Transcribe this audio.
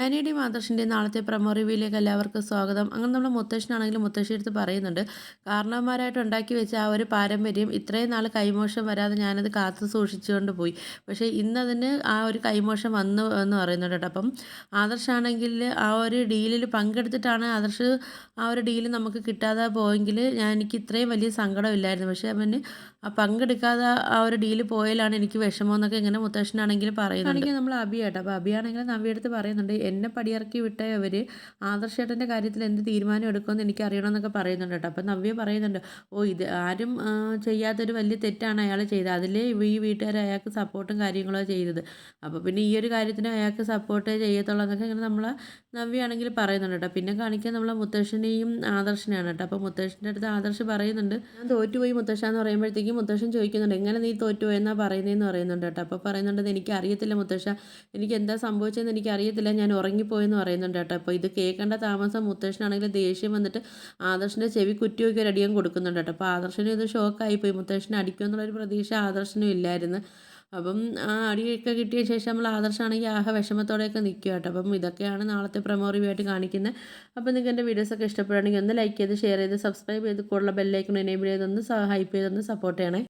ധ്യാനിയുടെയും ആദർശിൻ്റെയും നാളത്തെ പ്രൊമോ റിവ്യൂയിലേക്ക് എല്ലാവർക്കും സ്വാഗതം. അങ്ങനെ നമ്മുടെ മുത്തശ്ശനാണെങ്കിലും മുത്തശ്ശിയെടുത്ത് പറയുന്നുണ്ട്, കാരണവന്മാരായിട്ട് ഉണ്ടാക്കി വെച്ച ആ ഒരു പാരമ്പര്യം ഇത്രയും നാൾ കൈമോശം വരാതെ ഞാനത് കാത്തു സൂക്ഷിച്ചുകൊണ്ട് പോയി. പക്ഷേ ഇന്നതിന് ആ ഒരു കൈമോശം വന്നു എന്ന് പറയുന്നുണ്ട് കേട്ടോ. അപ്പം ആദർശാണെങ്കിൽ ആ ഒരു ഡീലിൽ പങ്കെടുത്തിട്ടാണ് ആദർശ് ആ ഒരു ഡീല് നമുക്ക് കിട്ടാതെ പോയെങ്കിൽ എനിക്ക് ഇത്രയും വലിയ സങ്കടമില്ലായിരുന്നു. പക്ഷേ അവന് പങ്കെടുക്കാതെ ആ ഒരു ഡീല് പോയാലാണ് എനിക്ക് വിഷമം എന്നൊക്കെ ഇങ്ങനെ മുത്തശ്ശനാണെങ്കിൽ പറയുന്നുണ്ട്. നമ്മൾ അബിയാട്ടോ. അപ്പോൾ അബിയാണെങ്കിൽ നവ്യടുത്ത് പറയുന്നുണ്ട്, എന്നെ പടിയിറക്കി വിട്ട അവർ ആദർശേട്ടൻ്റെ കാര്യത്തിൽ എന്ത് തീരുമാനം എടുക്കുമെന്ന് എനിക്ക് അറിയണമെന്നൊക്കെ പറയുന്നുണ്ട് കേട്ടോ. അപ്പോൾ നവ്യ പറയുന്നുണ്ട്, ഓ ഇത് ആരും ചെയ്യാത്തൊരു വലിയ തെറ്റാണ് അയാൾ ചെയ്തത്, അതിലേ ഈ വീട്ടുകാർ അയാൾക്ക് സപ്പോർട്ടും കാര്യങ്ങളോ ചെയ്തത്, അപ്പോൾ പിന്നെ ഈ ഒരു കാര്യത്തിന് അയാൾക്ക് സപ്പോർട്ടേ ചെയ്യത്തുള്ളൂ എന്നൊക്കെ ഇങ്ങനെ നമ്മൾ നവ്യാണെങ്കിൽ പറയുന്നുണ്ട് കേട്ടോ. പിന്നെ കാണിക്കാൻ നമ്മളെ മുത്തശ്ശനെയും ആദർശനെയാണ് കേട്ടോ. അപ്പോൾ മുത്തശ്ശൻ്റെ അടുത്ത് ആദർശ് പറയുന്നുണ്ട്, ഞാൻ തോറ്റുപോയി മുത്തശ്ശ എന്ന് പറയുമ്പോഴത്തേക്കും മുത്തശ്ശൻ ചോദിക്കുന്നുണ്ട്, എങ്ങനെ നീ തോറ്റുപോയെന്നാ പറയുന്നതെന്ന് പറയുന്നുണ്ട് കേട്ടോ. അപ്പോൾ പറയുന്നുണ്ട്, എനിക്ക് അറിയത്തില്ല മുത്തശ്ശ, എനിക്ക് എന്താ സംഭവിച്ചതെന്ന് എനിക്ക് അറിയത്തില്ല, ഞാൻ ഉറങ്ങിപ്പോയെന്ന് പറയുന്നുണ്ട് കേട്ടോ. അപ്പോൾ ഇത് കേൾക്കേണ്ട താമസം മുത്തശ്ശനാണെങ്കിൽ ദേഷ്യം വന്നിട്ട് ആദർശിൻ്റെ ചെവി കുറ്റിയൊക്കെ ഒരു അടിയും കൊടുക്കുന്നുണ്ട് കേട്ടോ. അപ്പോൾ ആദർശനും ഇത് ഷോക്കായിപ്പോയി, മുത്തശ്ശനെ അടിക്കുമെന്നുള്ളൊരു പ്രതീക്ഷ ആദർശനും ഇല്ലായിരുന്നു. അപ്പം ആ അടിയൊക്കെ കിട്ടിയ ശേഷം നമ്മൾ ആദർശമാണെങ്കിൽ ആകെ വിഷമത്തോടെയൊക്കെ നിൽക്കുക കേട്ടോ. അപ്പം ഇതൊക്കെയാണ് നാളത്തെ പ്രൊമോ റിവ്യൂ ആയിട്ട് കാണിക്കുന്നത്. അപ്പോൾ നിങ്ങൾക്ക് എൻ്റെ വീഡിയോസൊക്കെ ഇഷ്ടപ്പെടുകയാണെങ്കിൽ ഒന്ന് ലൈക്ക് ചെയ്ത് ഷെയർ ചെയ്ത് സബ്സ്ക്രൈബ് ചെയ്ത് കൂടുതൽ ബെല്ലൈക്കൺ എനേബിൾ ചെയ്തൊന്ന് ഹൈപ്പ് ചെയ്തൊന്ന് സപ്പോർട്ട് ചെയ്യണേ.